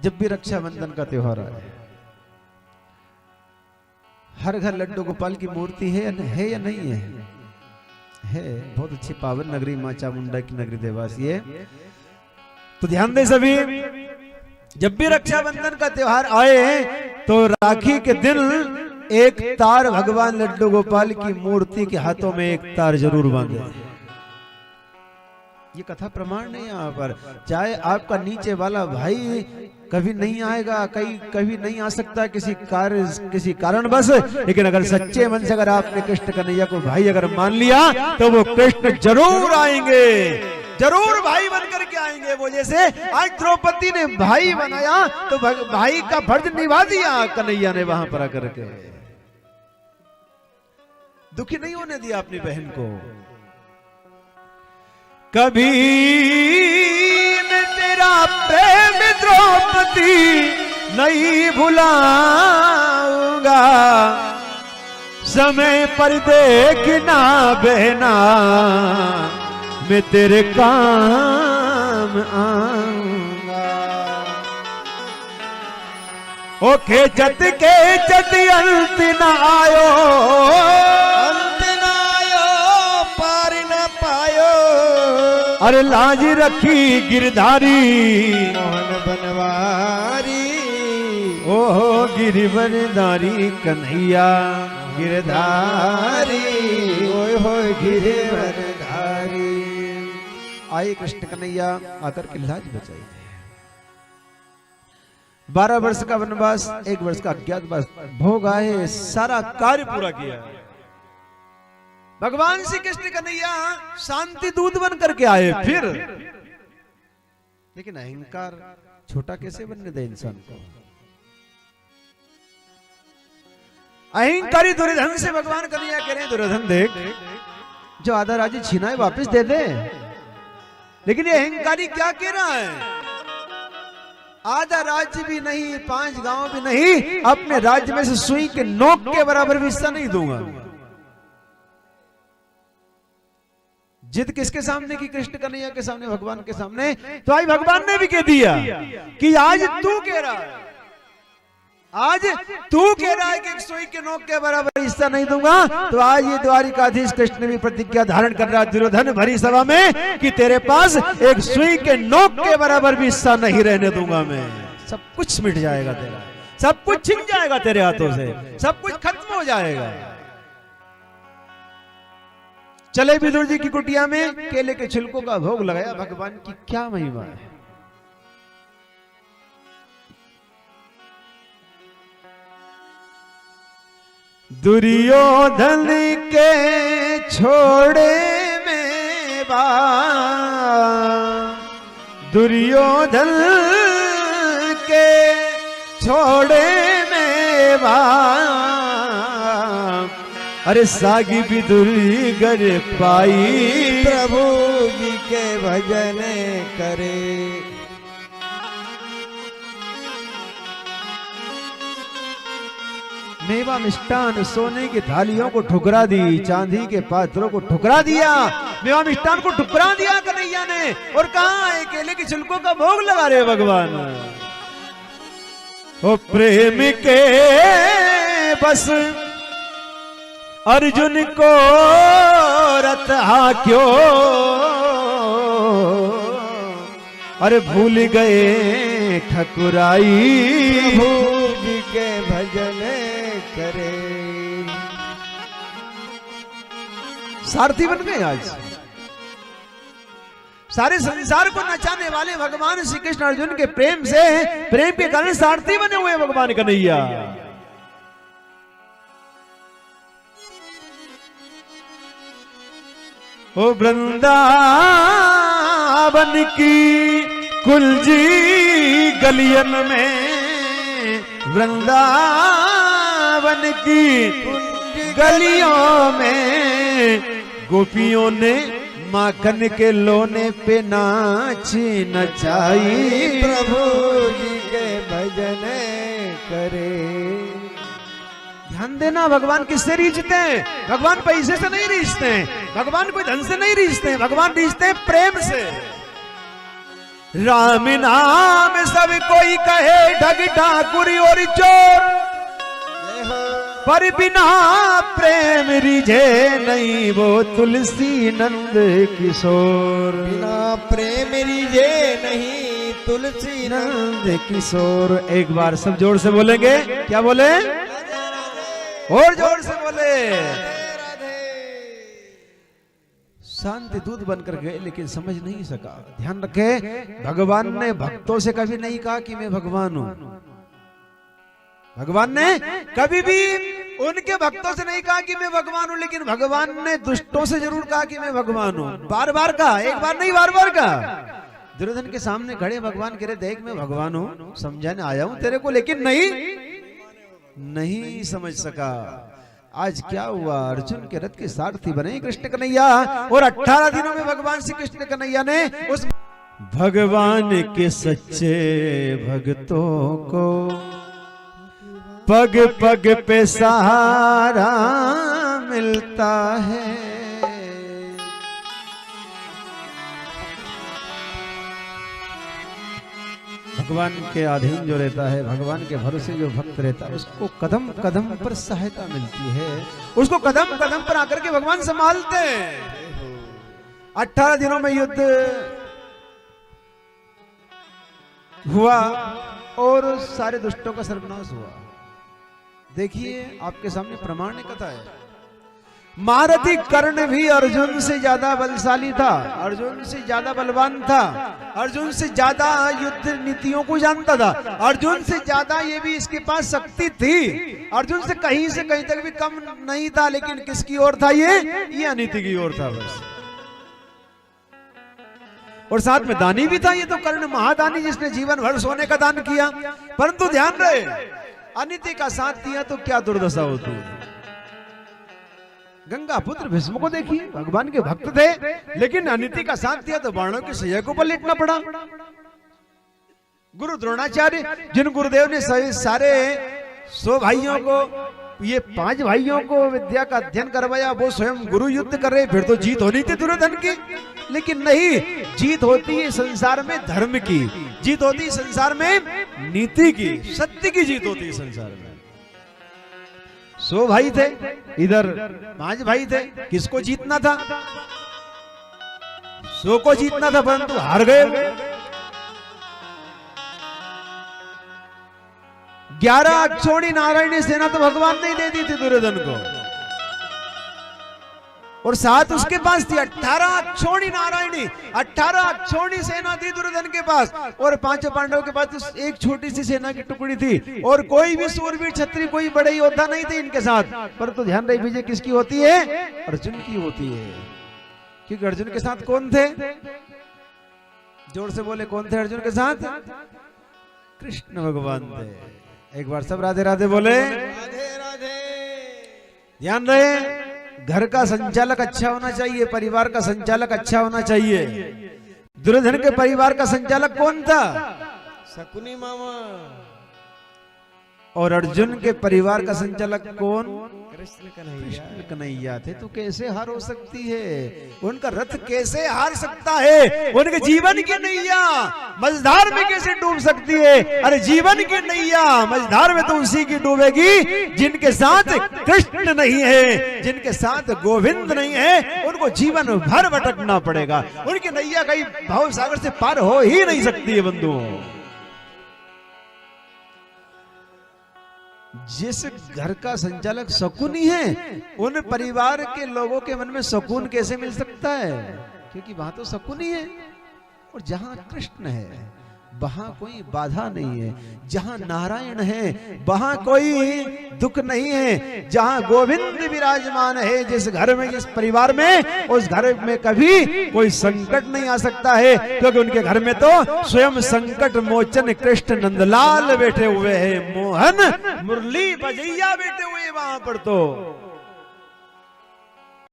जब भी रक्षाबंधन का त्योहार आए, हर घर लड्डू गोपाल की मूर्ति है या नहीं है? है। बहुत अच्छी पावन नगरी मां चामुंडा की नगरी देवास ये। तो ध्यान दे सभी, जब भी रक्षाबंधन का त्योहार आए तो राखी के दिन एक तार भगवान लड्डू गोपाल की मूर्ति के हाथों में एक तार जरूर बांधे। ये कथा प्रमाण नहीं यहाँ पर। चाहे आपका नीचे वाला भाई कभी नहीं आएगा, कभी नहीं आ सकता किसी कारणवश, लेकिन अगर सच्चे मन से अगर आपने कृष्ण कन्हैया को भाई अगर मान लिया तो वो कृष्ण जरूर आएंगे, जरूर भाई बनकर के आएंगे। वो जैसे आज द्रौपदी ने भाई बनाया तो भाई का फर्ज निभा दिया कन्हैया ने वहां पर आकर के। दुखी नहीं होने दिया अपनी बहन को। कभी मैं तेरा प्रेम द्रौपदी नहीं भुलाऊंगा, समय पर देखना बहना मैं तेरे काम आऊंगा। ओ खेचत अंत न आयो, पार न पायो, अरे लाज रखी गिरधारी मोहन बनवारी। ओहो गिरवरधारी कन्हैया गिरधारी, ओए हो गिरवरधारी। आए कृष्ण कन्हैया आकर के लाज बचाई। 12 वर्ष का वनवास, 1 वर्ष का अज्ञातवास भोग आए, सारा कार्य पूरा किया। भगवान श्री कृष्ण कन्हैया शांति दूत बन करके आए फिर, लेकिन अहंकार छोटा कैसे बनने दे इंसान को। अहंकारी दुर्योधन से भगवान कन्हैया कह रहे हैं, दुर्योधन देख जो आधा राज्य छीना है वापस दे दे। लेकिन ये अहंकारी क्या कह रहा है, आधा राज्य भी नहीं, 5 गांव भी नहीं, अपने राज्य में से सुई के नोक के बराबर भी हिस्सा नहीं दूंगा। जिद किसके सामने की? कृष्ण कन्हैया के सामने, भगवान के सामने। तो आज भगवान ने भी कह दिया कि आज तू कह रहा है, आज तू कह रहा है कि 1 सुई के नोक के बराबर हिस्सा नहीं दूंगा, तो आज ये द्वारिकाधीश कृष्ण ने भी प्रतिज्ञा धारण कर रहा दुर्योधन भरी सभा में कि तेरे पास 1 सुई के नोक के बराबर भी हिस्सा नहीं रहने दूंगा मैं। सब कुछ मिट जाएगा तेरा, सब कुछ छिन जाएगा तेरे हाथों से, सब कुछ खत्म हो जाएगा। चले विदुर जी की कुटिया में केले के छिलकों का भोग लगाया। भगवान की क्या महिमा है। दुर्योधन के छोड़े में बा, दुर्योधन के छोड़े में बा, अरे सागी विदुरी गर पाई, प्रभु जी के भजन करे। मेवा मिष्टान सोने की थालियों को ठुकरा दी, चांदी के पात्रों को ठुकरा दिया, मेवा मिष्टान को ठुकरा दिया कन्हैया ने। और कहा है केले की छिलकों का भोग लगा रहे भगवान। ओ प्रेम के बस अर्जुन को रतहा क्यों, अरे भूल गए ठकुराई, प्रभु जी के भजन करे। सारथी बन गए आज, सारे संसार को नचाने वाले भगवान श्री कृष्ण अर्जुन के प्रेम से, प्रेम के कारण सारथी बने हुए भगवान कन्हैया। ओ वृंदावन की कुलजी गलियन में, वृंदावन की गलियों में गोपियों ने माखन के लोने पे नाची नचाई, प्रभु जी के भजन करे। ध्यान देना, भगवान किससे रीझते हैं? भगवान पैसे से नहीं रीझते हैं, भगवान कोई धन से नहीं रीझते हैं, भगवान रीझते हैं प्रेम से। राम नाम सब कोई कहे ठग ठाकुर और चोर, पर बिना प्रेम रिझे नहीं वो तुलसी नंद किशोर। बिना प्रेम रिझे नहीं तुलसी नंद किशोर। एक बार सब जोर से बोलेंगे, क्या बोले? और जोर से बोले। शांति दूत बनकर गए लेकिन समझ नहीं सका। ध्यान रखे, भगवान ने भक्तों से कभी नहीं कहा कि मैं भगवान हूं। भगवान ने कभी भी उनके भक्तों से नहीं कहा कि मैं भगवान हूं, लेकिन भगवान ने दुष्टों से जरूर कहा कि मैं भगवान हूं। बार बार कहा, एक बार नहीं बार बार कहा। दुर्योधन के सामने खड़े भगवान कह रहे, देख मैं भगवान हूं, समझाने आया हूं तेरे को, लेकिन नहीं समझ सका। आज क्या हुआ? अर्जुन के रथ के सारथी बने कृष्ण कन्हैया, और 18 दिनों में भगवान श्री कृष्ण कन्हैया ने उस भगवान के सच्चे भक्तों को पग पग पे सहारा मिलता है। भगवान के अधीन जो रहता है, भगवान के भरोसे जो भक्त रहता है, उसको कदम कदम पर सहायता मिलती है, उसको कदम कदम पर आकर के भगवान संभालते हैं। 18 दिनों में युद्ध हुआ और सारे दुष्टों का सर्वनाश हुआ। देखिए आपके सामने प्रमाण कथा है। महारथी कर्ण भी अर्जुन से ज्यादा बलशाली था, अर्जुन से ज्यादा बलवान था, अर्जुन से ज्यादा युद्ध नीतियों को जानता था, अर्जुन से ज्यादा ये भी इसके पास शक्ति थी, अर्जुन से कहीं तक भी कम नहीं था। लेकिन किसकी ओर था ये अनीति की ओर था बस। और साथ में दानी भी था। ये तो कर्ण महादानी, जिसने जीवन भर सोने का दान किया। परंतु ध्यान रहे, अनीति का साथ दिया तो क्या दुर्दशा होती है। गंगा पुत्र भीष्म को देखिए, भगवान के भक्त थे, लेकिन अनीति का साथ दिया तो बाणों की सैया को पलटना पड़ा। गुरु द्रोणाचार्य, जिन गुरुदेव ने सारे 100 भाइयों को, ये 5 भाइयों को विद्या का अध्ययन करवाया, वो स्वयं गुरु युद्ध कर रहे, फिर तो जीत होनी थी दुर्योधन की। लेकिन नहीं, जीत होती है संसार में धर्म की, जीत होती है संसार में नीति की, सत्य की जीत होती है संसार में। 100 भाई थे, इधर 5 भाई थे, किसको जीतना था? 100 को जीतना था, परंतु हार गए। 11 अक्षौणी नारायणी सेना तो भगवान ने दे दी थी दुर्योधन को, और साथ उसके पास थी 18 अक्षौणी नारायणी, 18 अक्षौणी सेना थी दुर्योधन के पास, और 5 पांडवों के पास तो एक छोटी सी सेना की टुकड़ी थी, और कोई भी सूरवीर क्षत्रिय, कोई बड़े योद्धा नहीं थे इनके साथ। परंतु ध्यान रहे, विजय किसकी होती है? अर्जुन की होती है। क्योंकि अर्जुन के साथ कौन थे? जोर से बोले, कौन थे अर्जुन के साथ? कृष्ण भगवान थे। एक बार सब राधे राधे बोले। राधे राधे। ध्यान रहे, घर का संचालक अच्छा होना चाहिए, परिवार का संचालक अच्छा होना चाहिए। दुर्योधन के परिवार का संचालक कौन था? शकुनी मामा। और अर्जुन के परिवार का संचालक कौन? कृष्ण कन्हैया थे। तो कैसे हार हो सकती है? उनका रथ कैसे हार सकता है? उनके जीवन की नैया मझधार में कैसे डूब सकती है? अरे जीवन की नैया मझधार में तो उसी की डूबेगी जिनके साथ कृष्ण नहीं है, जिनके साथ गोविंद नहीं है। उनको जीवन भर भटकना पड़ेगा, उनकी नैया कहीं भाव सागर से पार हो ही नहीं सकती है बंधुओं। जिस घर का संचालक शकुनी है, उन परिवार के लोगों के मन में सुकून कैसे मिल सकता है? क्योंकि वहां तो शकुनी है, और जहां कृष्ण है वहां कोई बाधा नहीं है, जहां नारायण है वहां कोई दुख नहीं है, जहां गोविंद विराजमान है, जिस घर में, जिस परिवार में, उस घर में कभी कोई संकट नहीं आ सकता है। क्योंकि उनके घर में तो स्वयं संकट मोचन कृष्ण नंदलाल बैठे हुए हैं, मोहन मुरली बजैया बैठे हुए वहां पर। तो